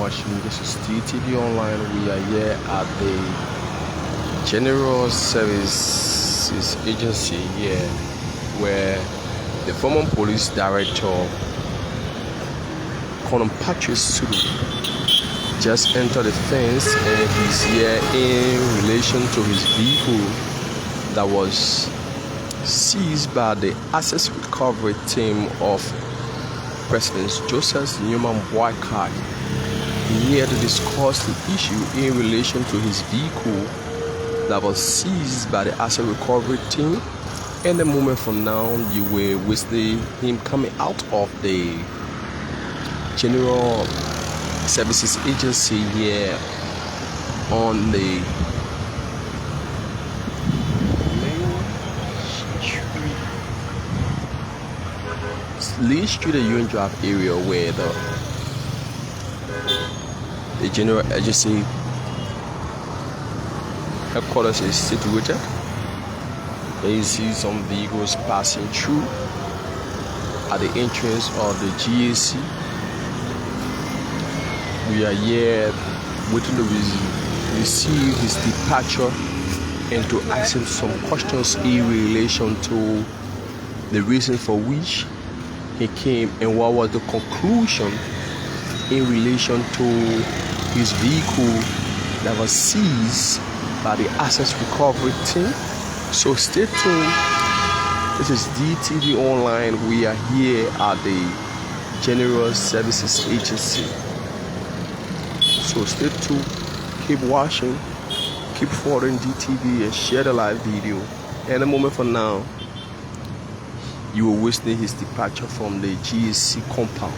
watching. This is TTV Online. We are here at the General Services Agency here, where the former police director, Patrick Sudu, just entered the fence, and he's here in relation to his vehicle that was seized by the Access Recovery Team of President Joseph Newman Boycott, here to discuss the issue in relation to his vehicle that was seized by the Asset Recovery Team. And a moment from now, you will witness him coming out of the General Services Agency here on the Lee Street Union Drive area, where the General Agency headquarters is situated. There you see some vehicles passing through at the entrance of the GSA. We are here waiting to receive his departure and to ask him some questions in relation to the reason for which he came and what was the conclusion in relation to his vehicle that was seized by the Access Recovery Team. So stay tuned. This is DTV Online. We are here at the General Services Agency. So stay tuned, keep watching, keep following DTV and share the live video. And a moment from now, you will witness his departure from the GSA compound.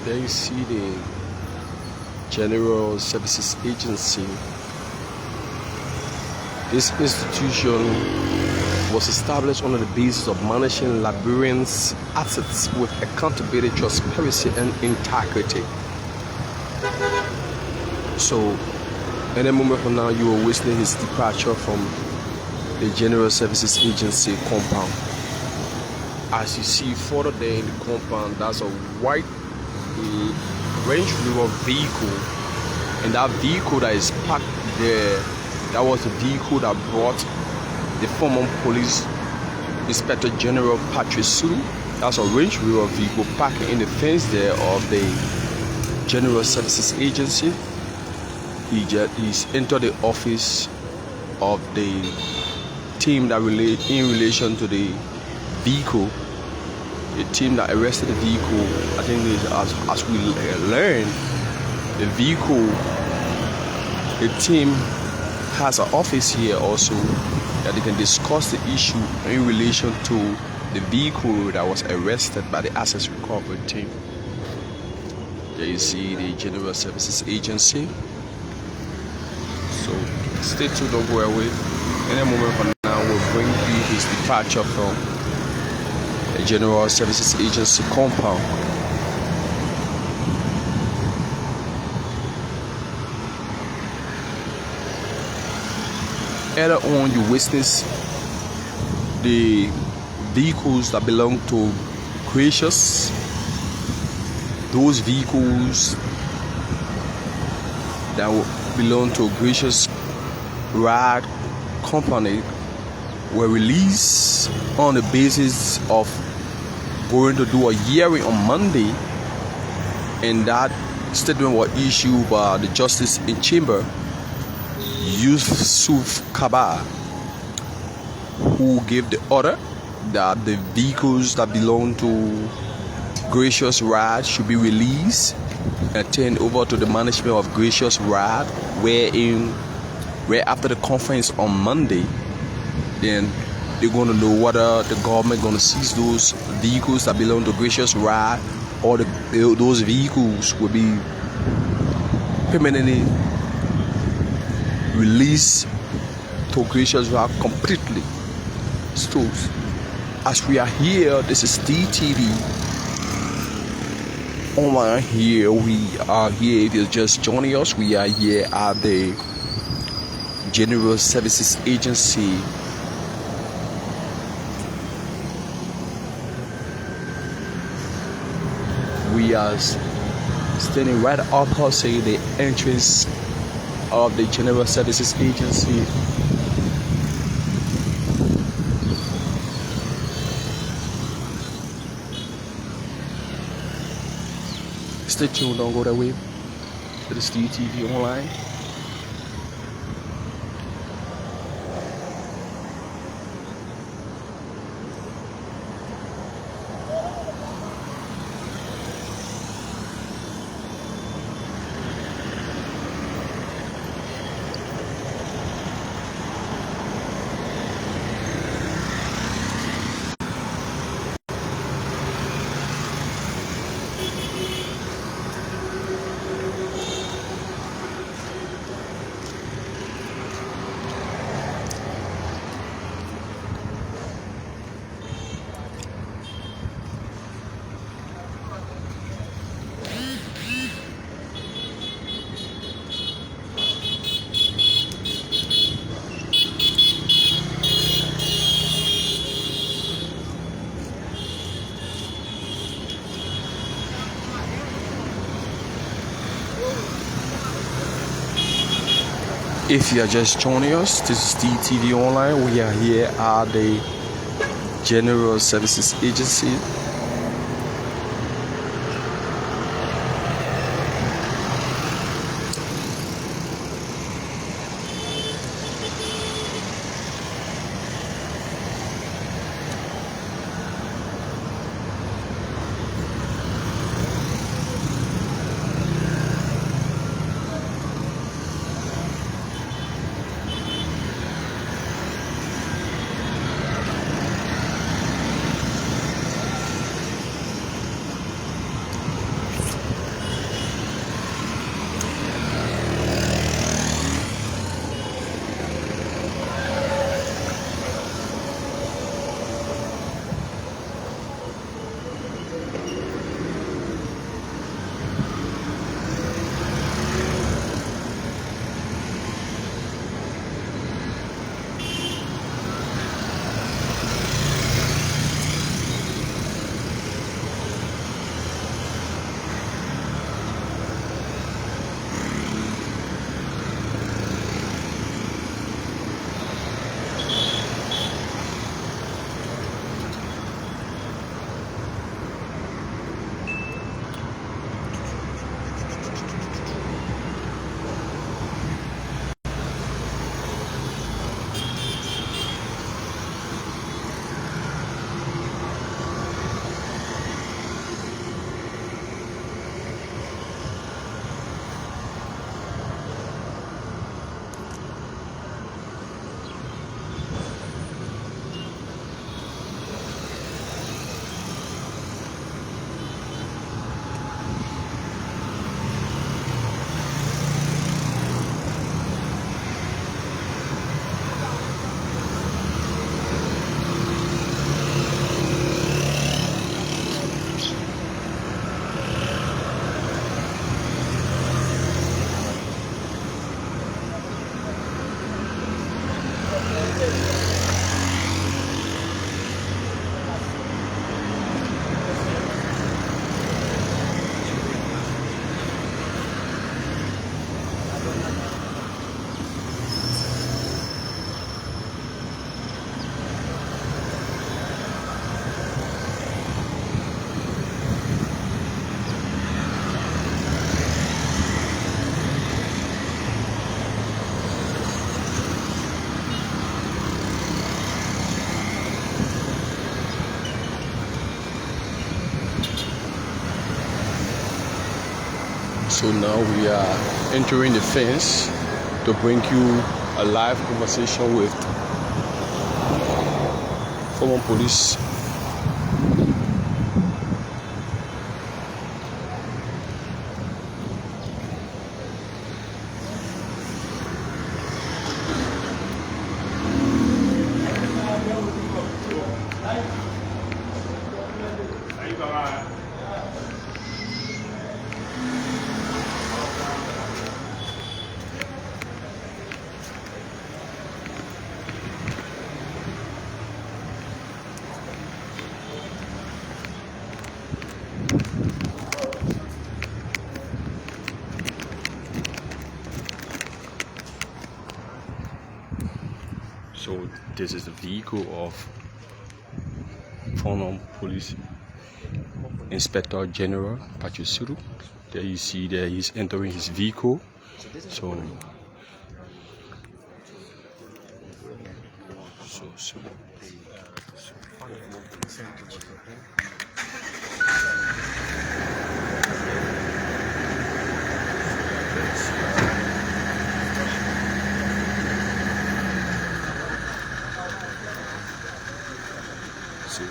There you see the General Services Agency. This institution was established on the basis of managing Liberians' assets with accountability, transparency, and integrity. So, any moment from now, you will witness his departure from the General Services Agency compound. As you see further there in the compound, that's a white Range Rover vehicle, and that vehicle that is parked there, that was the vehicle that brought the former police Inspector General Patrick Sudu. That's a Range Rover vehicle parked in the fence there of the General Services Agency. He's entered the office of the team that in relation to the vehicle. The team that arrested the vehicle, I think as we learn, the vehicle, the team has an office here also that they can discuss the issue in relation to the vehicle that was arrested by the Access Recovery Team. There you see the General Services Agency. So stay tuned, don't go away. In a moment from now, we'll bring you his departure from the General Services Agency compound. Earlier on, you witness the vehicles that belong to Gracious. Those vehicles that belong to Gracious Ride Company were released on the basis of going to do a hearing on Monday, and that statement was issued by the Justice in Chamber, Yusuf Kabar, who gave the order that the vehicles that belong to Gracious Ride should be released and turned over to the management of Gracious Ride, where after the conference on Monday, then they're going to know whether the government going to seize those vehicles that belong to Gracious Ride, or those vehicles will be permanently released to Gracious Rock completely. So, as we are here, this is DTV online here. We are here. If you're just joining us, we are here at the General Services Agency. We are standing right opposite the entrance of the General Services Agency. Stay tuned, don't go that way. It is DTV online. If you are just joining us, this is DTV Online. We are here at the General Services Agency. So now we are entering the fence to bring you a live conversation with former police. So this is the vehicle of former police Inspector General Patrick Sudu. There you see there he's entering his vehicle. So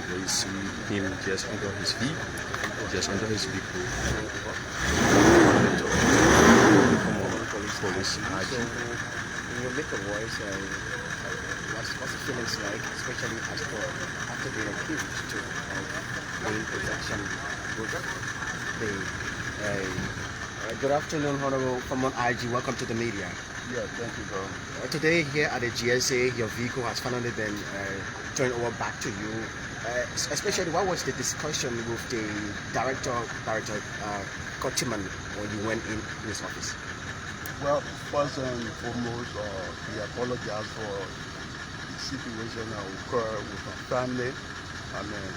there you see him just enter his vehicle. Police So when you make a voice, what's the feelings like, especially after being accused to main protection project? Good afternoon, Honorable from IG. Welcome to the media. Yeah, thank you, bro. Today here at the GSA, your vehicle has finally been turned over back to you. Especially, what was the discussion with the director Kotiman when you went in his office? Well, first and foremost, we apologize for the situation that occurred with my family. I mean,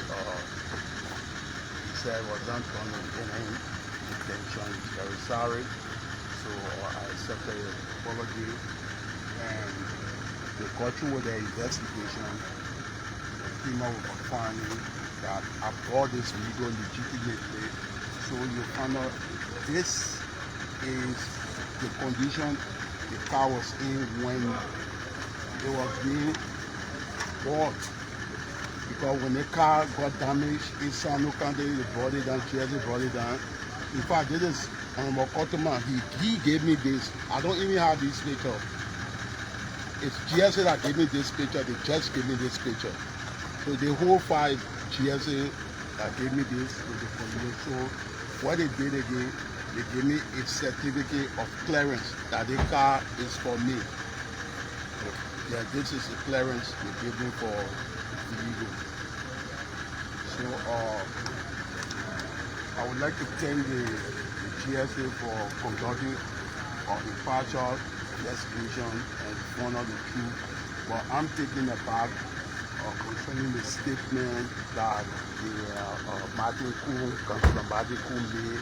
he said it was not done with any intention. He's very sorry. So I accepted the apology, and they got through with the investigation. They came out with a finding that I bought this vehicle legitimately. So you find out this is the condition the car was in when it was being bought. Because when the car got damaged, inside no country, they brought it down, GSA brought it down. In fact, this is Customer, he gave me this. I don't even have this picture. It's GSA that gave me this picture. They just gave me this picture. So the whole file is GSA that gave me this with the police. So what they did again, they gave me a certificate of clearance that the car is for me. Yeah, this is the clearance they gave me for the vehicle. So I would like to thank the GSA for conducting an impartial investigation and find out the truth. But I'm taking it back concerning the statement that Councilor Martin Kuhn made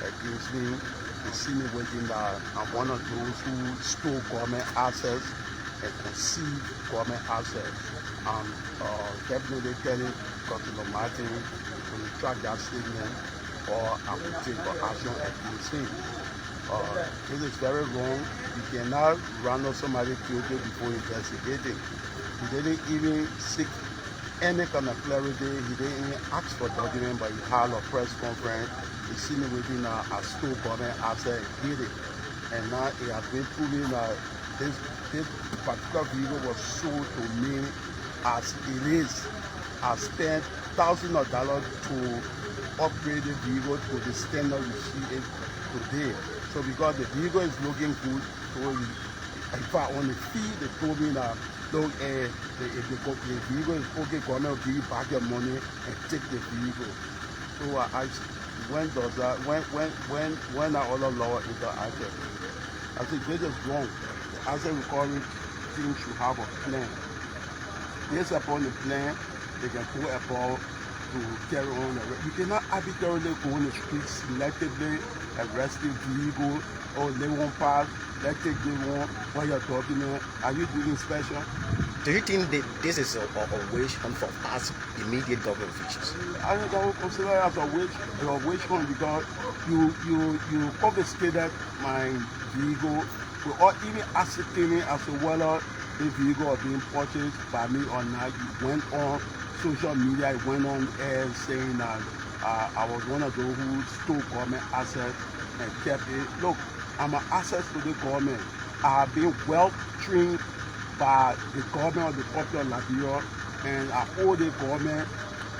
against me. They see me waiting that I'm one of those who stole government assets and concealed government assets. I'm definitely telling Councilor Martin to retract that statement, or I will take action against him. This is very wrong. You cannot run off somebody guilty before investigating. He didn't even seek any kind of clarity. He didn't even ask for document, but he had a press conference. He seen me within a store government asset and hid it. And now it has been proven that this particular vehicle was sold to me as it is. I spent thousands of dollars to upgrade the vehicle to the standard you see it today. So because the vehicle is looking good, so in fact on the fee they told me that look, if the vehicle is okay, government will give you back your money and take the vehicle. So when I order law interaction, I said this is wrong. The asset recovery team should have a plan. Based upon the plan, they can pull a ball to carry on. You cannot arbitrarily go on the streets selectively arresting vehicle or they won't pass. Let's take the one while you're talking. Are you doing inspection? Do you think that this is a wage hunt for past immediate government officials? I think I would consider it as a wage hunt because you confiscated my vehicle without even ascertaining as to whether the vehicle was being purchased by me or not. You went on social media, you went on air saying that I was one of those who stole government assets and kept it. Look, I'm an asset to the government. I have been well trained by the government of the Republic of Liberia, and I owe the government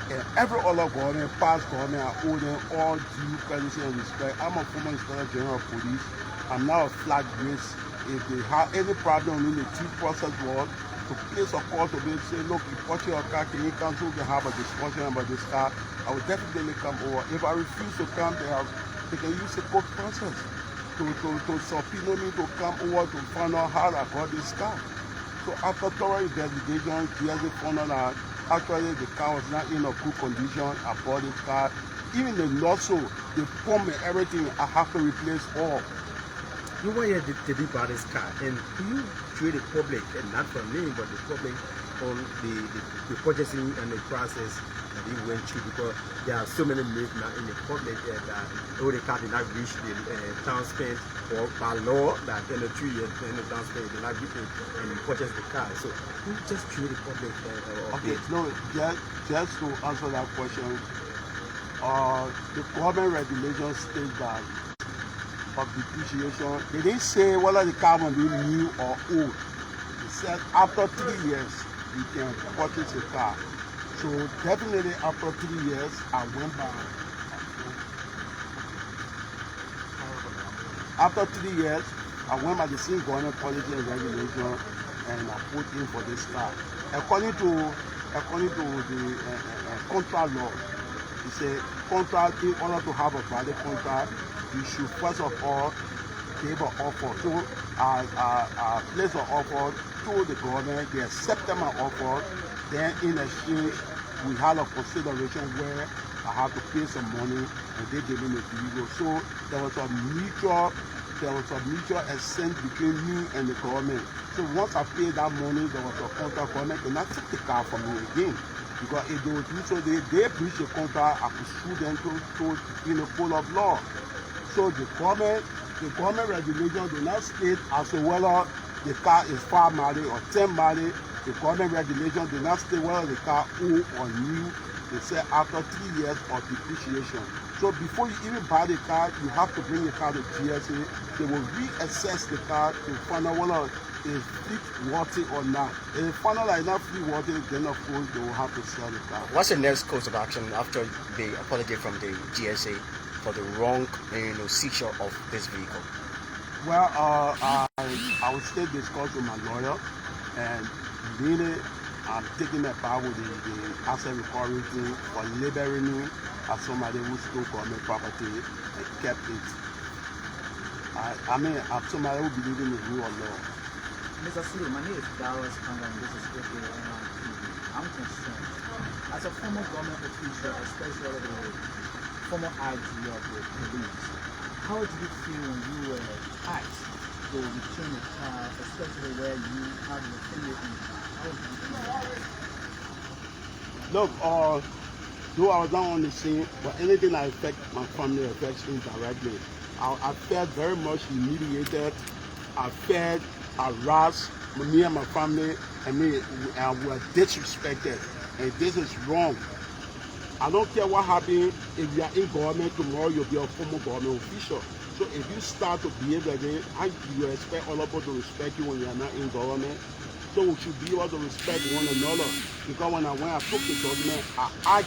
and every other government, past government, I owe them all due courtesy and respect. I'm a former Inspector General of Police. I'm now a flag risk. If they have any problem in the due process was to place a call to me, say, look, you purchase your car, can you come so we can have a discussion about this car? I will definitely come over. If I refuse to come, they can use the court process to subpoena me to come over to find out how I got this car. So after thorough investigation, GSA found out that actually the car was not in a good condition. I bought the car. Even the nozzle, the pump and everything, I have to replace all. You were here to be buy this car, and you treat the public, and not for me, but the public on the purchasing and the process that he went through, because there are so many myths now in the public that the car did not reach the town spend, or by law that in the 3 years in the town spend did not reach it, and you purchase the car. So you just treat the public. Okay, no, just to answer that question, the government regulations state that of depreciation, they didn't say whether the car will be new or old. They said after 3 years you can purchase a car. So definitely after 3 years I went by. After 3 years I went by the same government policy and regulation, and I put in for this car. According to the contract law, it's a contract. In order to have a valid contract, you should first of all give an offer. So I place an offer to the government. They accepted my offer. Then in exchange, we had a consideration where I had to pay some money, and they gave me the vehicle. So there was a mutual assent between me and the government. So once I paid that money, there was a contract. Government cannot take the car from me again. Because if they would do so, they breach the contract, I could sue them to in the court of law. So the government regulation do not state as to whether the car is 5 miles or 10 miles. The government regulation do not state whether the car old or new. They say after 3 years of depreciation. So before you even buy the car, you have to bring the car to GSA. They will reassess the car to find out whether it's fleet worthy or not. If they find out that it's not fleet worthy, then of course they will have to sell the car. What's the next course of action after the apology from the GSA for the wrong seizure of this vehicle? Well, I will still discuss with my lawyer, and really I'm taking a part with the asset recovery team for labeling me as somebody who stole government property and kept it. I mean, I'm somebody who believes in the rule of law. Mr. Sudu, my name is Dallas Kanga, and this is GSA Online TV. I'm concerned. As a former government official, especially the former IG of the police, how did you feel when you were asked to return the car, especially where you have your finger in the car? How did you feel? Look, though I was not on the scene, but anything that affects my family affects me directly. I felt very much humiliated. I felt harassed. Me and my family, we were disrespected, and this is wrong. I don't care what happens. If you are in government tomorrow, you'll be a former government official. So if you start to behave like that, you expect other people to respect you when you are not in government. So we should be able to respect one another. Because when I took the document, I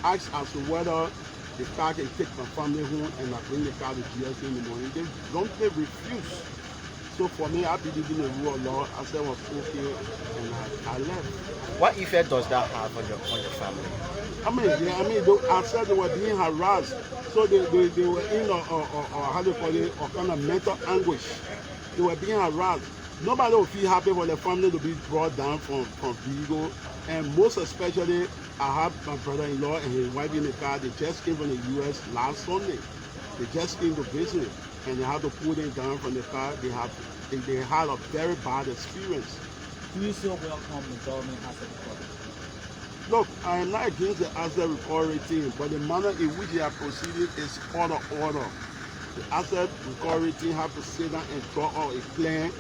asked as to whether the car can take my family home, and I bring the car to GSA in the morning. They refused. So for me, I believe in the rule of law. I said it was okay, and I left. What effect does that have on your family? I said they were being harassed. So they were in how do you call it, a kind of mental anguish. They were being harassed. Nobody will feel happy for the family to be brought down from Vigo. And most especially, I have my brother-in-law and his wife in the car. They just came from the U.S. last Sunday. They just came to visit, and they had to pull them down from the car. They had a very bad experience. Do you still welcome the government asset recovery? Look, I am not against the asset recovery team, but the manner in which they are proceeding is out of order. The asset recovery team have to sit down and draw out a plan.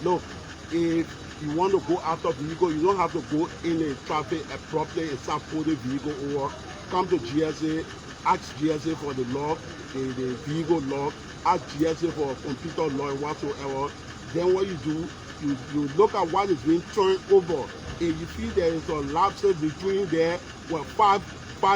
Look, if you want to go after vehicle, you don't have to go in the traffic abruptly and start pulling the vehicle over. Come to GSA, ask GSA for the log, the vehicle log, ask GSA for a computer log, whatsoever. Then what you do, you look at what is being turned over. If you feel there is a lapse between there, well, five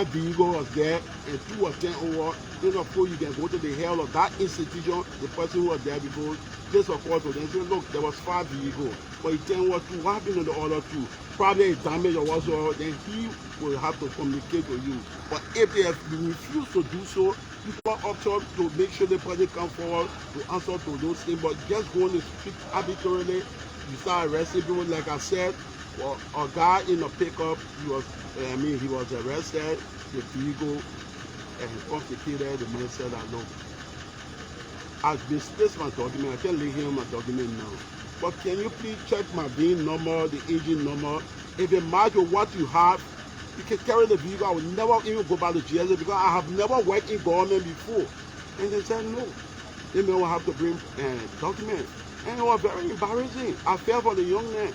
vehicles there and 2 or 10 over, then of course you can go to the hell of that institution, the person who was there before, just of course to them say, look, there was 5 vehicles, but he 10 was 2, what happened to the other 2? Probably a damage or whatsoever, then he will have to communicate to you. But if they refuse to do so, you got option to make sure the person come forward to answer to those things, but just going to speak arbitrarily, you start arresting people. Like I said, well, a guy in a pickup, he was arrested, the vehicle, and confiscated. The man said, "I know. I've misplaced my document. I can't leave him my document now. But can you please check my VIN number, the agent number? If it matches with what you have, you can carry the vehicle. I will never even go by the GSA because I have never worked in government before." And they said no. They may have to bring documents. And it was very embarrassing. I felt for the young man.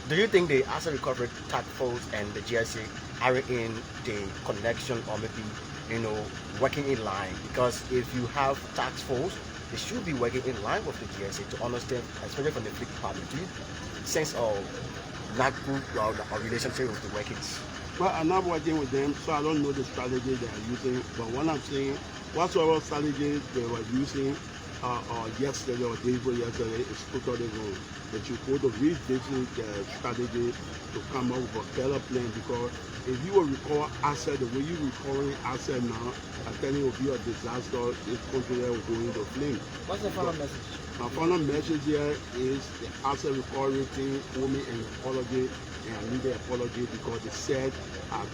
Do you think the asset recovery task force and the GSA are in the connection, or maybe, working in line? Because if you have task force, they should be working in line with the GSA to understand, especially from the fleet department. Do you sense of not good or relationship with the workings? Well, I'm not working with them, so I don't know the strategy they are using. But what I'm saying, whatsoever strategy they were using yesterday or day before yesterday is totally wrong. That you go to revisit strategy to come up with a better plan, because if you will recover asset the way you recovering asset now, I tell you it will be a disaster. This country will go into flame. What's the final message? My final message here is the asset recovery thing owe me an apology, and I need the apology because they said I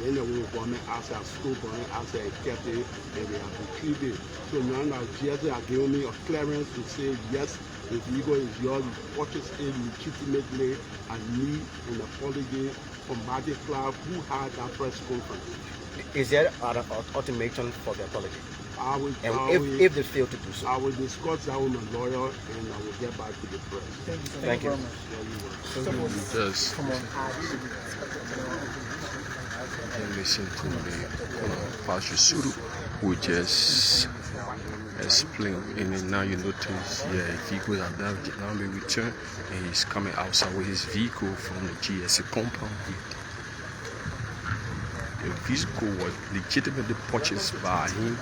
ran away with government asset, I stole government asset, I kept it, and they have retrieved it. So now GSA are giving me a clearance to say yes, the vehicle is yours, you purchased it legitimately. I need an apology from Magic Cloud, who had that press conference. Is there an ultimatum for the apology? If they fail to do so, I will discuss that with my lawyer and I will get back to the press. Thank you. Just listen to the Patrick Sudu, who just explained, and then now you notice, vehicles have now been returned, and he's coming outside with his vehicle from the GSA compound. The vehicle was legitimately purchased by him.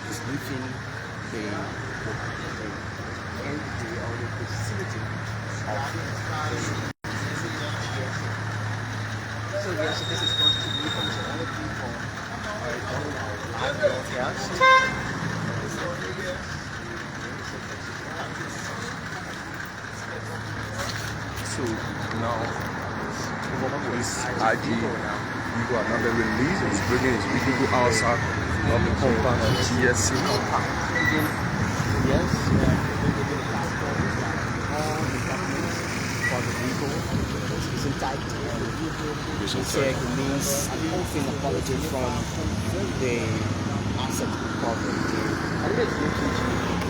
Is leaving the entity or the facility of so yes, this is going to be functionality for live broadcast. So now this IG vehicle has not been released. He's bringing his vehicle outside of the compound of GSA. Yes, all the documents for the vehicle is intact. It means an open apology from the asset recovery.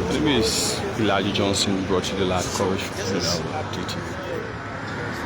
My name is Elijah Johnson, brought you the live coverage from Sudue.